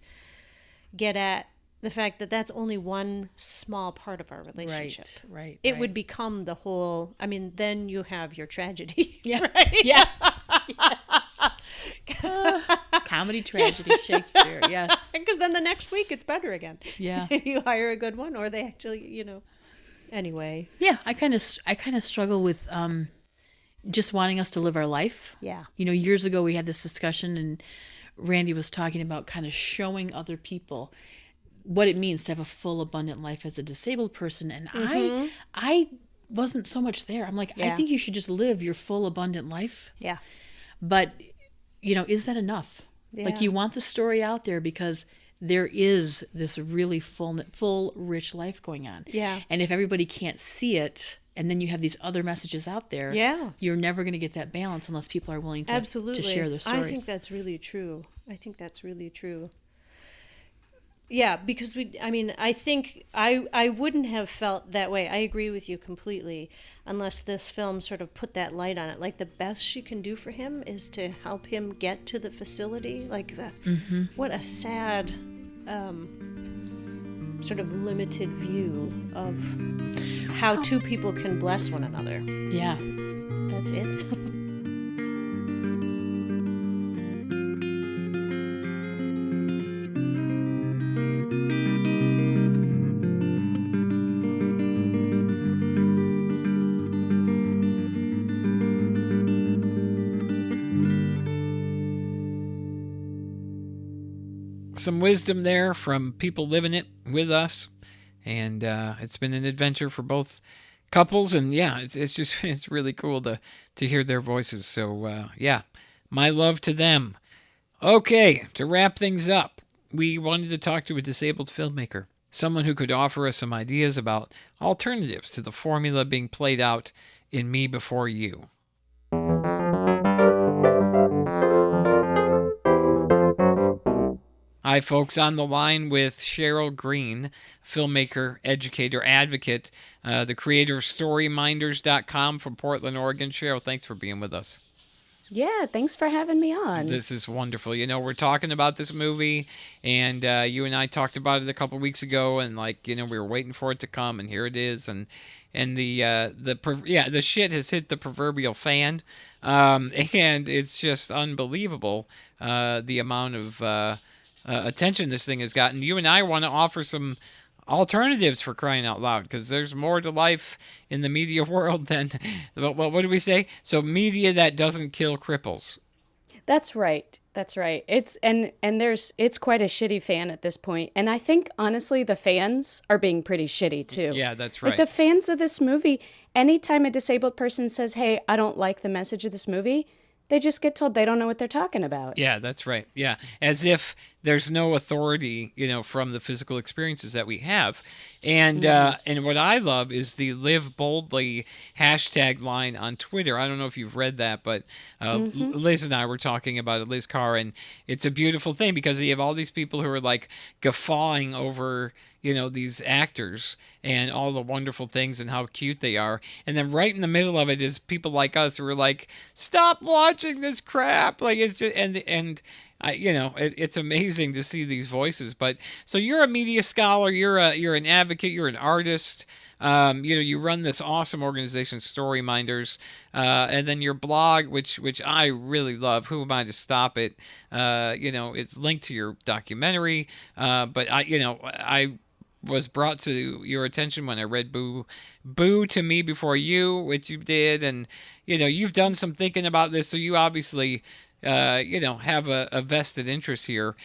get at the fact that that's only one small part of our relationship. Right. It would become the whole, then you have your tragedy. Yeah. Right? Yeah. Yes. Comedy, tragedy, Shakespeare. Yes. Because then the next week it's better again. Yeah. You hire a good one, or they actually, anyway. Yeah. I kind of struggle with just wanting us to live our life. Yeah. Years ago we had this discussion, and Randy was talking about kind of showing other people what it means to have a full, abundant life as a disabled person. And I wasn't so much there. I'm like, I think you should just live your full, abundant life. Yeah. But, is that enough? Yeah. Like, you want the story out there because there is this really full, rich life going on. Yeah. And if everybody can't see it, and then you have these other messages out there, you're never going to get that balance unless people are willing to share their stories. I think that's really true. Yeah, because I think I wouldn't have felt that way. I agree with you completely, unless this film sort of put that light on it. Like, the best she can do for him is to help him get to the facility. Like, what a sad, sort of limited view of how two people can bless one another. Yeah. That's it. Some wisdom there from people living it with us, and it's been an adventure for both couples, and it's really cool to hear their voices. So my love to them. Okay, to wrap things up, we wanted to talk to a disabled filmmaker, someone who could offer us some ideas about alternatives to the formula being played out in Me Before You. Hi, folks. On the line with Cheryl Green, filmmaker, educator, advocate, the creator of StoryMinders.com from Portland, Oregon. Cheryl, thanks for being with us. Yeah, thanks for having me on. This is wonderful. We're talking about this movie, and you and I talked about it a couple weeks ago, and we were waiting for it to come, and here it is, and the shit has hit the proverbial fan, and it's just unbelievable the amount of attention this thing has gotten. You and I want to offer some alternatives, for crying out loud, because there's more to life in the media world than what do we say? So media that doesn't kill cripples. That's right. It's it's quite a shitty fan at this point. And I think honestly the fans are being pretty shitty too. Yeah, that's right. Like, the fans of this movie, anytime a disabled person says, "Hey, I don't like the message of this movie," they just get told they don't know what they're talking about. Yeah, that's right. Yeah, as if there's no authority, from the physical experiences that we have. And and what I love is the Live Boldly hashtag line on Twitter. I don't know if you've read that, but Liz and I were talking about it, Liz Carr, and it's a beautiful thing because you have all these people who are like guffawing over these actors and all the wonderful things and how cute they are. And then right in the middle of it is people like us who are like, stop watching this crap. Like, it's just, it's amazing to see these voices. But so you're a media scholar, you're an advocate, you're an artist. You run this awesome organization, StoryMinders, and then your blog, which I really love. Who am I to stop it? It's linked to your documentary. But I was brought to your attention when I read Boo to Me Before You, which you did, and you've done some thinking about this, so you obviously have a vested interest here.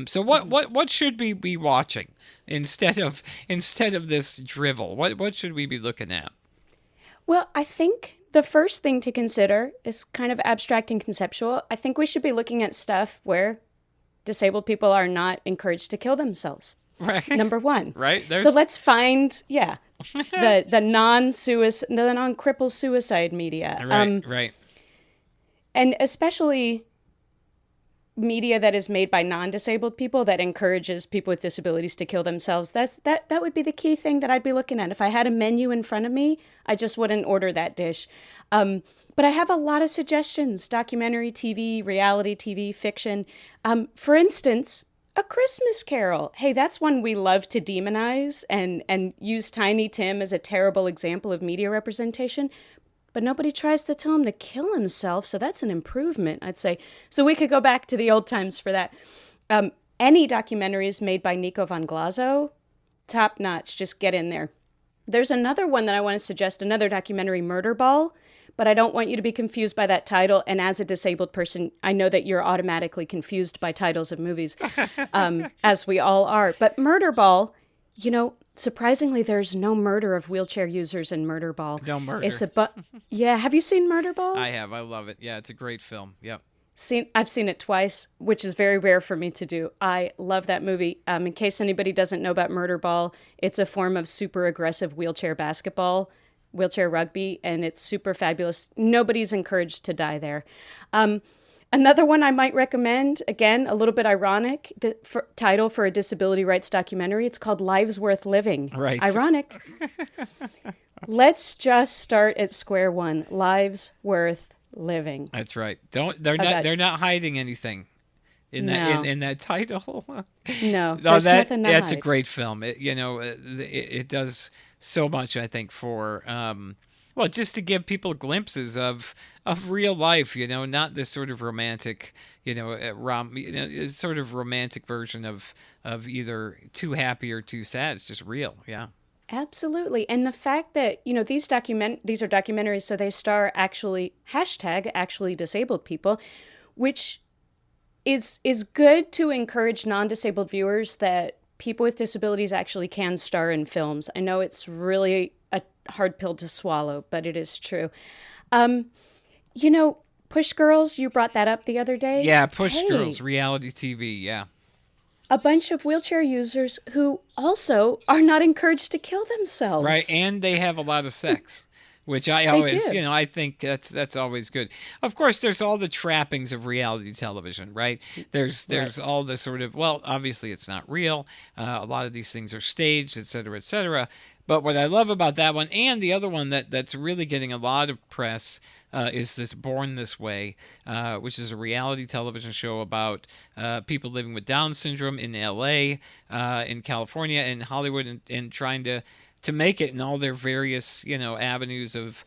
So what should we be watching instead of this drivel? What should we be looking at? Well, I think the first thing to consider is kind of abstract and conceptual. I think we should be looking at stuff where disabled people are not encouraged to kill themselves. Right. Number one. Right. So let's find, the non-cripple suicide media. Right. And especially media that is made by non-disabled people that encourages people with disabilities to kill themselves. That would be the key thing that I'd be looking at. If I had a menu in front of me, I just wouldn't order that dish. But I have a lot of suggestions: documentary TV, reality TV, fiction. For instance, A Christmas Carol. Hey, that's one we love to demonize and use Tiny Tim as a terrible example of media representation. But nobody tries to tell him to kill himself, so that's an improvement, I'd say. So we could go back to the old times for that. Any documentaries made by Nico von Glazo, top notch, just get in there. There's another one that I want to suggest, another documentary, Murder Ball, but I don't want you to be confused by that title. And as a disabled person, I know that you're automatically confused by titles of movies, as we all are. But Murder Ball, surprisingly, there's no murder of wheelchair users in Murder Ball. No murder. Yeah, have you seen Murder Ball? I have. I love it. Yeah, it's a great film. Yep. I've seen it twice, which is very rare for me to do. I love that movie. In case anybody doesn't know about Murder Ball, it's a form of super aggressive wheelchair basketball, wheelchair rugby, and it's super fabulous. Nobody's encouraged to die there. Another one I might recommend, again, a little bit ironic, the title for a disability rights documentary. It's called Lives Worth Living. Right. Ironic. Let's just start at square one. Lives Worth Living. That's right. They're not hiding anything in that title. No, there's nothing to that's hide. a great film. It does so much, I think, for just to give people glimpses of real life, not this sort of romantic, sort of romantic version of either too happy or too sad. It's just real. Yeah. Absolutely. And the fact that, these are documentaries, so they star actually disabled people, which is good to encourage non-disabled viewers that people with disabilities actually can star in films. I know it's really a hard pill to swallow, but it is true. Push Girls, you brought that up the other day. Yeah, Push Girls, reality TV, yeah. A bunch of wheelchair users who also are not encouraged to kill themselves. Right, and they have a lot of sex, which I always, do. I think that's always good. Of course, there's all the trappings of reality television, right? There's all the sort of, obviously it's not real. A lot of these things are staged, et cetera, et cetera. But what I love about that one, and the other one that's really getting a lot of press, is this Born This Way, which is a reality television show about people living with Down syndrome in L.A., in California, and Hollywood, and trying to make it in all their various, avenues of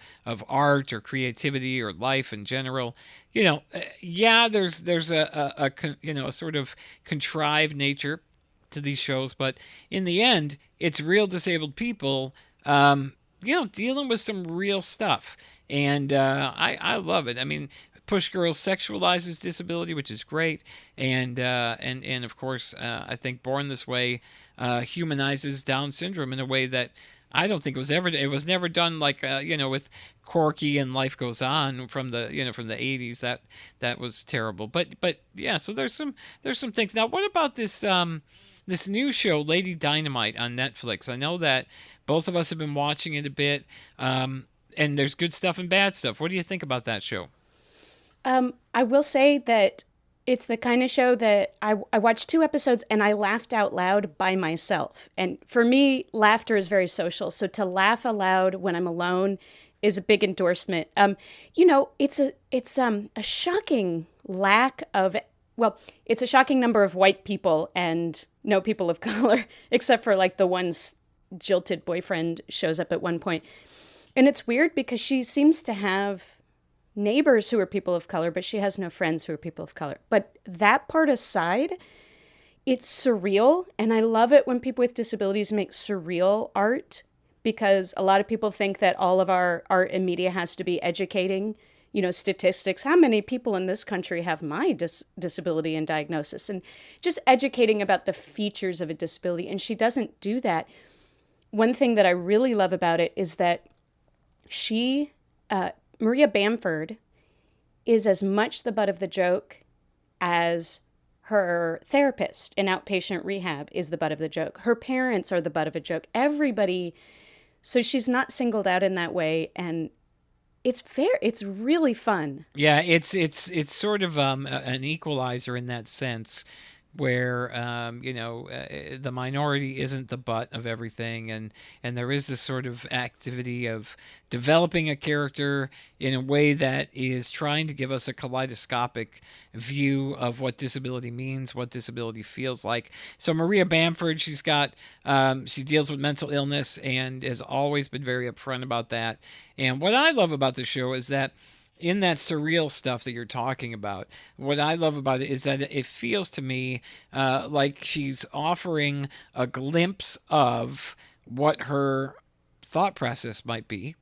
art or creativity or life in general. There's a sort of contrived nature to these shows, but in the end, it's real disabled people, dealing with some real stuff. And I love it. I mean, Push Girls sexualizes disability, which is great, and of course, I think Born This Way humanizes Down syndrome in a way that I don't think it was never done like with Corky and Life Goes On from the 80s. That was terrible. But yeah, so there's some things. Now, what about this this new show, Lady Dynamite, on Netflix? I know that both of us have been watching it a bit. And there's good stuff and bad stuff. What do you think about that show? I will say that it's the kind of show that I watched 2 episodes and I laughed out loud by myself. And for me, laughter is very social. So to laugh aloud when I'm alone is a big endorsement. It's a shocking lack of, it's a shocking number of white people and no people of color, except for like the one's jilted boyfriend shows up at one point. And it's weird because she seems to have neighbors who are people of color, but she has no friends who are people of color. But that part aside, it's surreal. And I love it when people with disabilities make surreal art, because a lot of people think that all of our art and media has to be educating, statistics. How many people in this country have my disability and diagnosis? And just educating about the features of a disability. And she doesn't do that. One thing that I really love about it is that Maria Bamford, is as much the butt of the joke as her therapist in outpatient rehab is the butt of the joke. Her parents are the butt of a joke. Everybody. So she's not singled out in that way. And it's fair. It's really fun. Yeah, it's sort of an equalizer in that sense, where the minority isn't the butt of everything, and there is this sort of activity of developing a character in a way that is trying to give us a kaleidoscopic view of what disability means, what disability feels like. So Maria Bamford, she deals with mental illness and has always been very upfront about that. And what I love about the show is that in that surreal stuff that you're talking about, what I love about it is that it feels to me like she's offering a glimpse of what her thought process might be,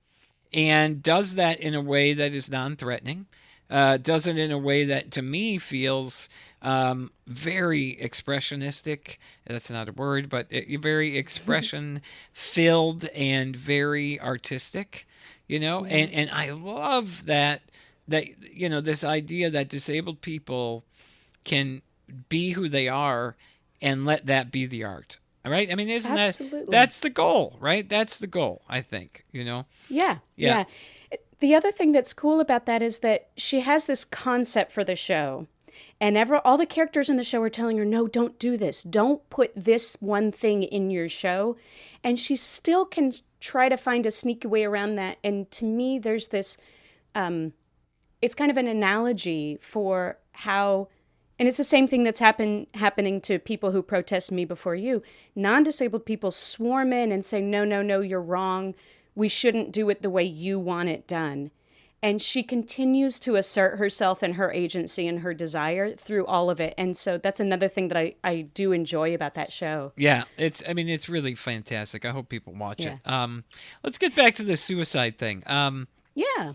and does that in a way that is non-threatening. Does it in a way that to me feels very expressionistic. That's not a word, but very expression filled and very artistic, and I love that this idea that disabled people can be who they are and let that be the art. All right. I mean, isn't that's the goal, right? That's the goal, I think, Yeah. The other thing that's cool about that is that she has this concept for the show, and all the characters in the show are telling her, no, don't do this. Don't put this one thing in your show. And she still can try to find a sneaky way around that. And to me, there's this, it's kind of an analogy for how, and it's the same thing that's happening to people who protest Me Before You. Non-disabled people swarm in and say, no, you're wrong. We shouldn't do it the way you want it done. And she continues to assert herself and her agency and her desire through all of it. And so that's another thing that I do enjoy about that show. Yeah, it's really fantastic. I hope people watch it. Let's get back to the suicide thing. Yeah.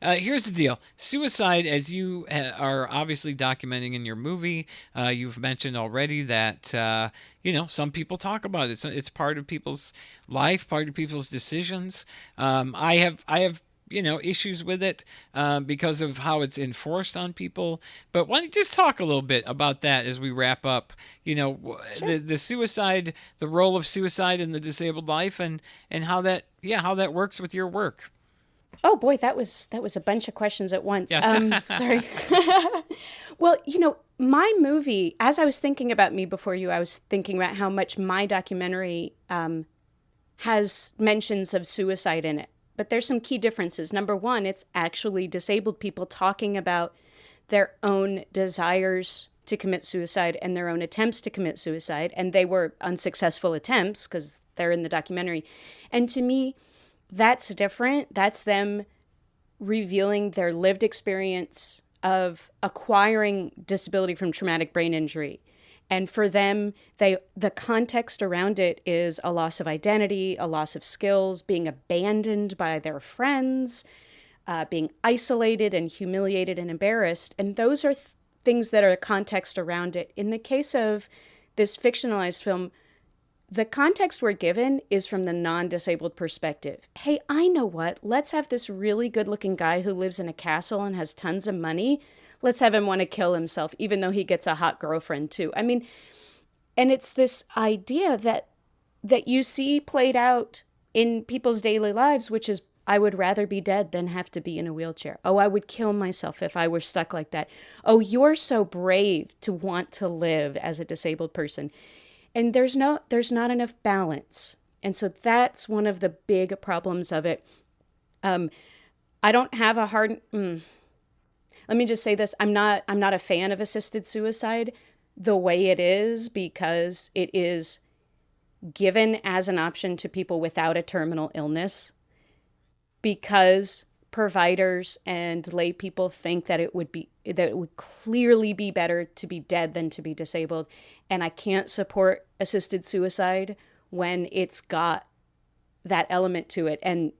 Here's the deal. Suicide, as you are obviously documenting in your movie, you've mentioned already that, some people talk about it. It's part of people's life, part of people's decisions. I have issues with it because of how it's enforced on people. But why don't you just talk a little bit about that as we wrap up, Sure. the suicide, the role of suicide in the disabled life and how that works with your work. Oh boy, that was a bunch of questions at once. Yeah. Sorry. Well, my movie, as I was thinking about Me Before You, I was thinking about how much my documentary has mentions of suicide in it. But there's some key differences. Number one, it's actually disabled people talking about their own desires to commit suicide and their own attempts to commit suicide. And they were unsuccessful attempts because they're in the documentary. And to me, that's different. That's them revealing their lived experience of acquiring disability from traumatic brain injury. And for them, the context around it is a loss of identity, a loss of skills, being abandoned by their friends, being isolated and humiliated and embarrassed. And those are things that are context around it. In the case of this fictionalized film, the context we're given is from the non-disabled perspective. Hey, I know what. Let's have this really good-looking guy who lives in a castle and has tons of money. Let's have him want to kill himself, even though he gets a hot girlfriend, too. I mean, and it's this idea that you see played out in people's daily lives, which is, I would rather be dead than have to be in a wheelchair. Oh, I would kill myself if I were stuck like that. Oh, you're so brave to want to live as a disabled person. And there's not enough balance. And so that's one of the big problems of it. I don't have a hard... Let me just say this. I'm not a fan of assisted suicide the way it is, because it is given as an option to people without a terminal illness, because providers and lay people think that it would clearly be better to be dead than to be disabled. And I can't support assisted suicide when it's got that element to it. And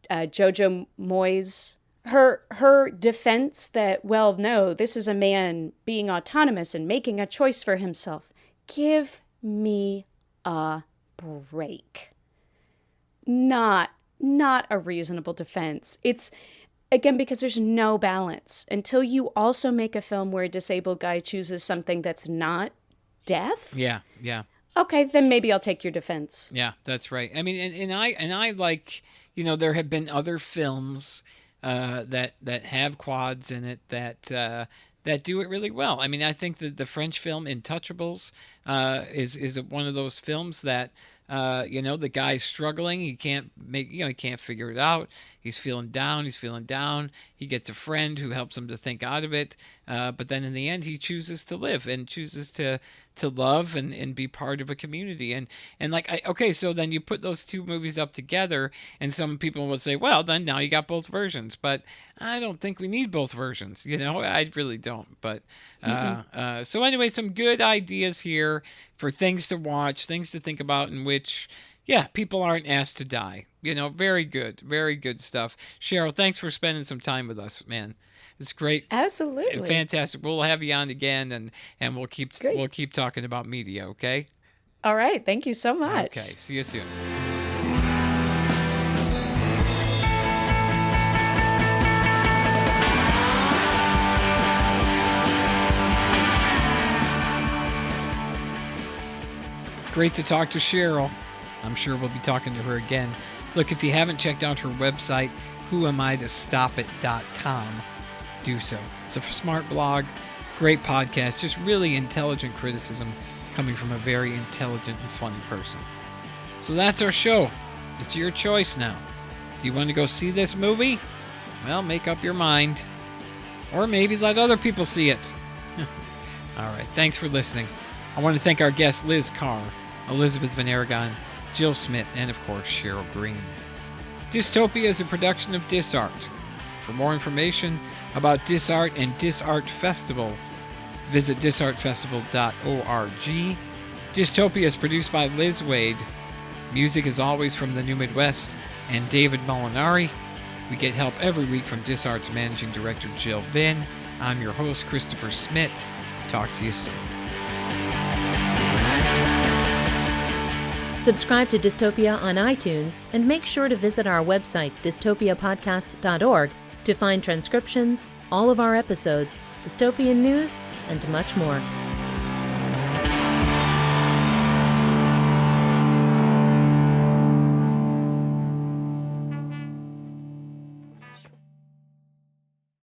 Jojo Moyes, her defense that, well, no, this is a man being autonomous and making a choice for himself. Give me a break. Not a reasonable defense. It's, again, because there's no balance. Until you also make a film where a disabled guy chooses something that's not death. Yeah. Okay, then maybe I'll take your defense. Yeah, that's right. I mean, and I like, there have been other films that have quads in it that do it really well. I mean, I think that the French film Intouchables is one of those films that the guy's struggling. He can't he can't figure it out. He's feeling down. He gets a friend who helps him to think out of it. But then in the end, he chooses to live and chooses to love and be part of a community. And okay, so then you put those two movies up together, and some people will say, well, then now you got both versions. But I don't think we need both versions. I really don't. But so anyway, some good ideas here for things to watch, things to think about, in which Yeah, people aren't asked to die. Very good stuff. Cheryl, thanks for spending some time with us, man. It's great. Absolutely. Fantastic. We'll have you on again, and we'll keep talking about media, okay? All right. Thank you so much. Okay. See you soon. Great to talk to Cheryl. I'm sure we'll be talking to her again. Look, if you haven't checked out her website, whoamiitostopit.com, do so. It's a smart blog, great podcast, just really intelligent criticism coming from a very intelligent and funny person. So that's our show. It's your choice now. Do you want to go see this movie? Well, make up your mind. Or maybe let other people see it. All right, thanks for listening. I want to thank our guests Liz Carr, Elizabeth Van Aragon, Jill Smit, and of course Cheryl Green. DIStopia is a production of DisArt. For more information about DisArt and DisArt Festival, visit disartfestival.org. DIStopia is produced by Liz Wade. Music is always from the New Midwest and David Molinari. We get help every week from DisArt's managing director Jill Vinn. I'm your host Christopher Smit. Talk to you soon. Subscribe to DIStopia on iTunes and make sure to visit our website, dystopiapodcast.org, to find transcriptions, all of our episodes, dystopian news, and much more.